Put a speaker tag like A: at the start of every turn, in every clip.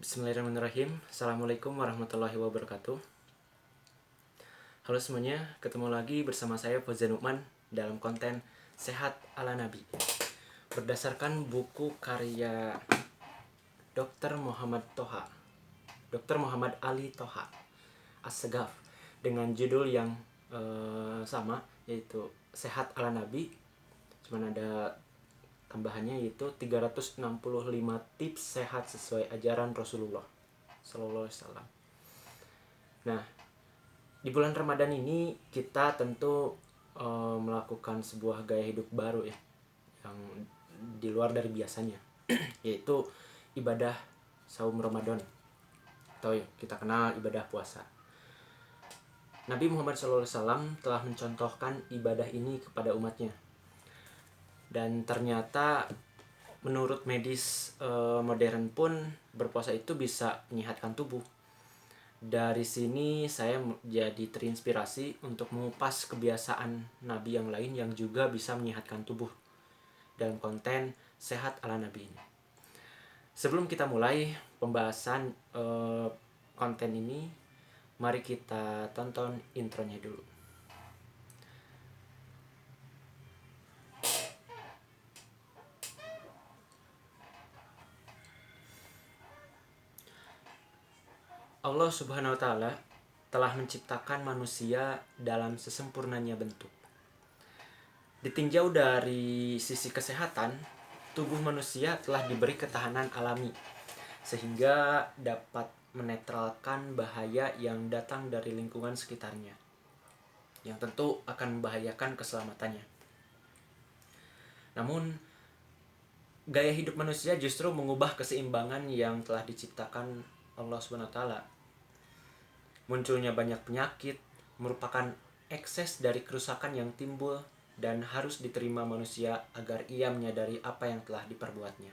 A: Bismillahirrahmanirrahim. Assalamualaikum warahmatullahi wabarakatuh. Halo semuanya, ketemu lagi bersama saya Fauzan Nukman dalam konten Sehat ala Nabi. Berdasarkan buku karya Dr. Muhammad Toha, Dr. Muhammad Ali Toha As-Segaf, dengan judul yang sama, yaitu Sehat ala Nabi. Cuman ada tambahannya, yaitu 365 tips sehat sesuai ajaran Rasulullah Sallallahu Alaihi Wasallam. Nah, di bulan Ramadan ini kita tentu melakukan sebuah gaya hidup baru ya, yang di luar dari biasanya, yaitu ibadah saum Ramadan, atau kita kenal ibadah puasa. Nabi Muhammad SAW telah mencontohkan ibadah ini kepada umatnya. Dan ternyata menurut medis modern pun berpuasa itu bisa menyehatkan tubuh. Dari sini saya jadi terinspirasi untuk mengupas kebiasaan Nabi yang lain yang juga bisa menyehatkan tubuh dalam konten Sehat ala Nabi ini. Sebelum kita mulai pembahasan konten ini, mari kita tonton intronya dulu. Allah Subhanahu wa Ta'ala telah menciptakan manusia dalam sesempurnanya bentuk. Ditinjau dari sisi kesehatan, tubuh manusia telah diberi ketahanan alami sehingga dapat menetralkan bahaya yang datang dari lingkungan sekitarnya, yang tentu akan membahayakan keselamatannya. Namun, gaya hidup manusia justru mengubah keseimbangan yang telah diciptakan Allah Subhanahu wa Ta'ala. Munculnya banyak penyakit merupakan ekses dari kerusakan yang timbul dan harus diterima manusia agar ia menyadari apa yang telah diperbuatnya.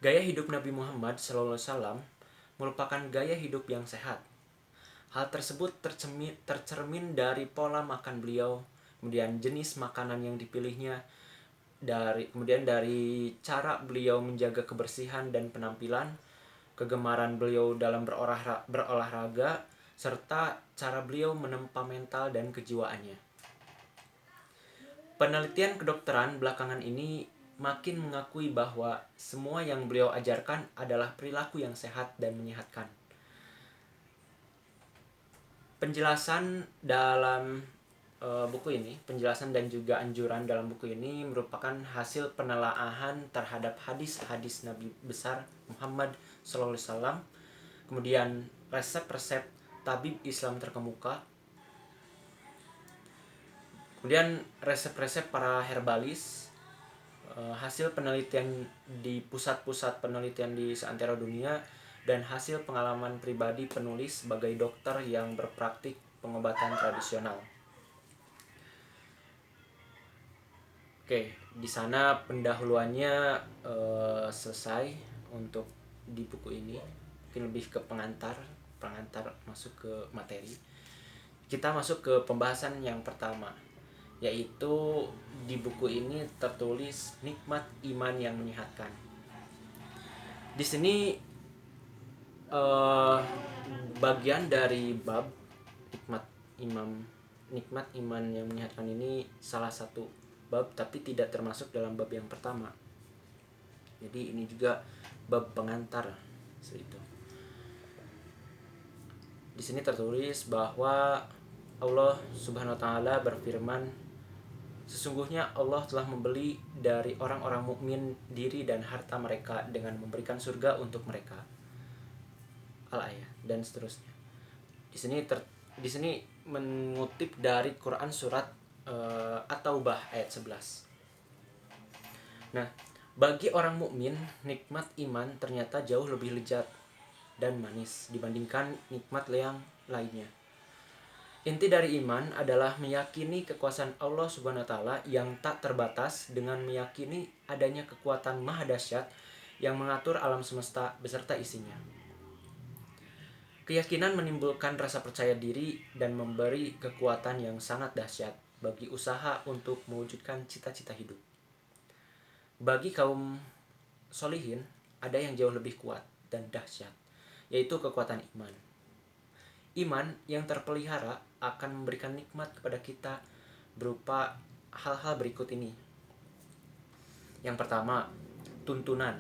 A: Gaya hidup Nabi Muhammad SAW merupakan gaya hidup yang sehat. Hal tersebut tercermin dari pola makan beliau, kemudian jenis makanan yang dipilihnya, kemudian dari cara beliau menjaga kebersihan dan penampilan, kegemaran beliau dalam berolahraga, serta cara beliau menempa mental dan kejiwaannya. Penelitian kedokteran belakangan ini makin mengakui bahwa semua yang beliau ajarkan adalah perilaku yang sehat dan menyehatkan. Penjelasan dalam buku ini, penjelasan dan juga anjuran dalam buku ini merupakan hasil penelaahan terhadap hadis-hadis Nabi besar Muhammad SAW, kemudian resep-resep tabib Islam terkemuka, kemudian resep-resep para herbalis, hasil penelitian di pusat-pusat penelitian di seantero dunia, dan hasil pengalaman pribadi penulis sebagai dokter yang berpraktik pengobatan tradisional. Oke, di sana pendahuluannya selesai untuk di buku ini. Mungkin lebih ke pengantar masuk ke materi. Kita masuk ke pembahasan yang pertama, yaitu di buku ini tertulis nikmat iman yang menyehatkan. Di sini bagian dari bab nikmat iman yang menyehatkan ini salah satu bab, tapi tidak termasuk dalam bab yang pertama. Jadi ini juga bab pengantar seperti itu. Di sini tertulis bahwa Allah Subhanahu wa Ta'ala berfirman, sesungguhnya Allah telah membeli dari orang-orang mukmin diri dan harta mereka dengan memberikan surga untuk mereka. Al-ayat dan seterusnya. Di sini mengutip dari Quran surat At-Taubah ayat 11. Nah, bagi orang mukmin, nikmat iman ternyata jauh lebih lezat dan manis dibandingkan nikmat yang lainnya. Inti dari iman adalah meyakini kekuasaan Allah Subhanahu wa Ta'ala yang tak terbatas dengan meyakini adanya kekuatan maha dahsyat yang mengatur alam semesta beserta isinya. Keyakinan menimbulkan rasa percaya diri dan memberi kekuatan yang sangat dahsyat bagi usaha untuk mewujudkan cita-cita hidup. Bagi kaum solihin, ada yang jauh lebih kuat dan dahsyat, yaitu kekuatan iman. Iman yang terpelihara akan memberikan nikmat kepada kita berupa hal-hal berikut ini. Yang pertama, tuntunan.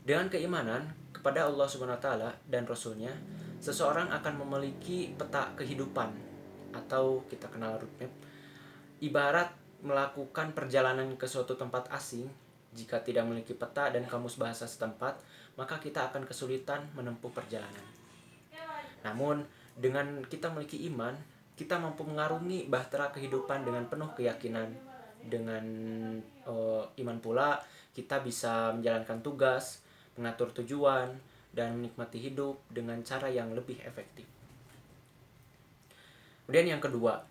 A: Dengan keimanan kepada Allah Subhanahu wa taala dan Rasul-Nya, seseorang akan memiliki peta kehidupan atau kita kenal roadmap. Ibarat melakukan perjalanan ke suatu tempat asing, jika tidak memiliki peta dan kamus bahasa setempat, maka kita akan kesulitan menempuh perjalanan. Namun, dengan kita memiliki iman, kita mampu mengarungi bahtera kehidupan dengan penuh keyakinan. Dengan iman pula, kita bisa menjalankan tugas, mengatur tujuan, dan menikmati hidup dengan cara yang lebih efektif. Kemudian yang kedua,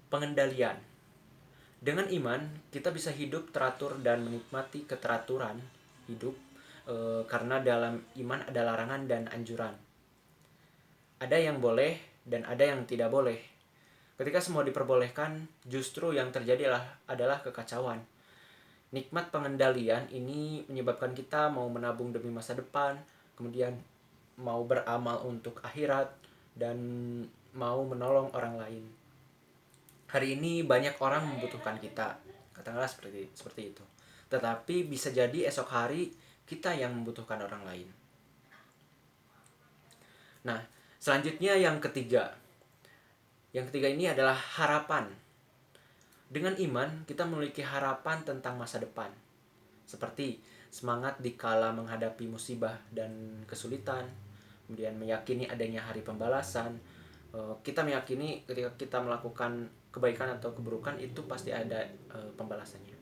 A: pengendalian. Dengan iman, kita bisa hidup teratur dan menikmati keteraturan hidup karena dalam iman ada larangan dan anjuran. Ada yang boleh dan ada yang tidak boleh. Ketika semua diperbolehkan, justru yang terjadi adalah kekacauan. Nikmat pengendalian ini menyebabkan kita mau menabung demi masa depan, kemudian mau beramal untuk akhirat, dan mau menolong orang lain. Hari ini banyak orang membutuhkan kita, katakanlah seperti itu. Tetapi bisa jadi esok hari kita yang membutuhkan orang lain. Nah, selanjutnya yang ketiga. Yang ketiga ini adalah harapan. Dengan iman, kita memiliki harapan tentang masa depan. Seperti semangat dikala menghadapi musibah dan kesulitan, kemudian meyakini adanya hari pembalasan. Kita meyakini ketika kita melakukan kebaikan atau keburukan itu pasti ada pembalasannya.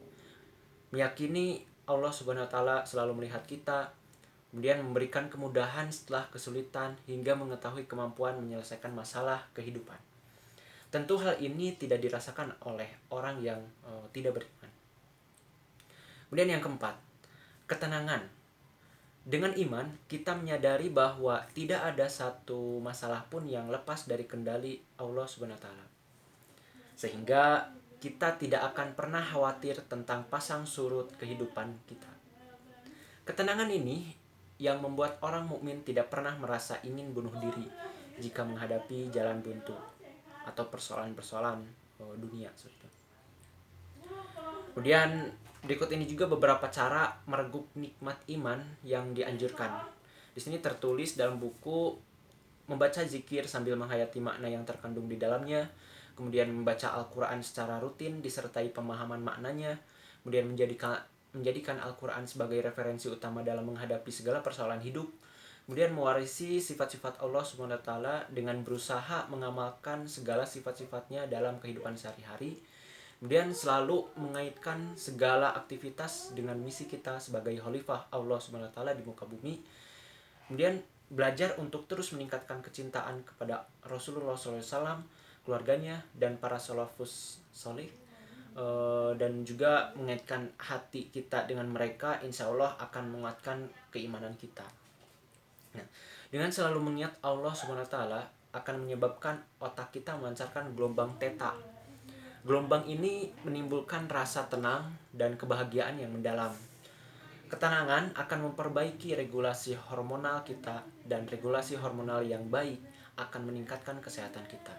A: Meyakini Allah Subhanahu wa taala selalu melihat kita, kemudian memberikan kemudahan setelah kesulitan hingga mengetahui kemampuan menyelesaikan masalah kehidupan. Tentu hal ini tidak dirasakan oleh orang yang tidak beriman. Kemudian yang keempat, ketenangan. Dengan iman, kita menyadari bahwa tidak ada satu masalah pun yang lepas dari kendali Allah Subhanahu wa taala. Sehingga kita tidak akan pernah khawatir tentang pasang surut kehidupan kita. Ketenangan ini yang membuat orang mukmin tidak pernah merasa ingin bunuh diri jika menghadapi jalan buntu atau persoalan-persoalan dunia. Kemudian berikut ini juga beberapa cara mereguk nikmat iman yang dianjurkan. Di sini tertulis dalam buku membaca zikir sambil menghayati makna yang terkandung di dalamnya, kemudian membaca Al-Quran secara rutin disertai pemahaman maknanya, kemudian menjadikan Al-Quran sebagai referensi utama dalam menghadapi segala persoalan hidup, kemudian mewarisi sifat-sifat Allah SWT dengan berusaha mengamalkan segala sifat-sifatnya dalam kehidupan sehari-hari, kemudian selalu mengaitkan segala aktivitas dengan misi kita sebagai khalifah Allah SWT di muka bumi, kemudian belajar untuk terus meningkatkan kecintaan kepada Rasulullah SAW, keluarganya, dan para salafus soleh, dan juga mengaitkan hati kita dengan mereka, insya Allah akan menguatkan keimanan kita. Nah, dengan selalu mengingat Allah SWT akan menyebabkan otak kita memancarkan gelombang theta. Gelombang ini menimbulkan rasa tenang dan kebahagiaan yang mendalam. Ketenangan akan memperbaiki regulasi hormonal kita, dan regulasi hormonal yang baik akan meningkatkan kesehatan kita.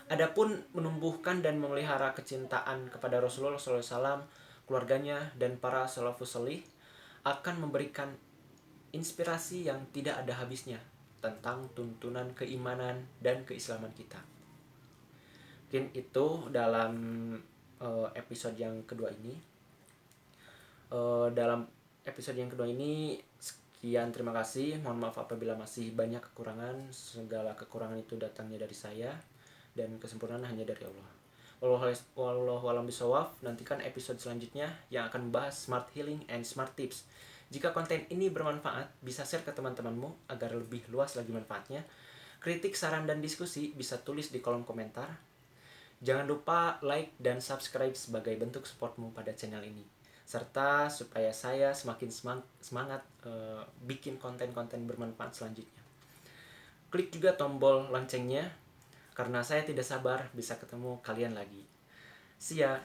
A: Adapun menumbuhkan dan memelihara kecintaan kepada Rasulullah SAW, keluarganya, dan para salafus salih akan memberikan inspirasi yang tidak ada habisnya tentang tuntunan keimanan dan keislaman kita. Mungkin itu dalam episode yang kedua ini. Dalam episode yang kedua ini sekian, terima kasih. Mohon maaf apabila masih banyak kekurangan. Segala kekurangan itu datangnya dari saya dan kesempurnaan hanya dari Allah. Wallahu a'lam bishawab. Nantikan episode selanjutnya yang akan membahas smart healing and smart tips. Jika konten ini bermanfaat, bisa share ke teman-temanmu agar lebih luas lagi manfaatnya. Kritik, saran, dan diskusi bisa tulis di kolom komentar. Jangan lupa like dan subscribe sebagai bentuk supportmu pada channel ini, serta supaya saya semakin semangat bikin konten-konten bermanfaat selanjutnya. Klik juga tombol loncengnya, karena saya tidak sabar bisa ketemu kalian lagi. See ya!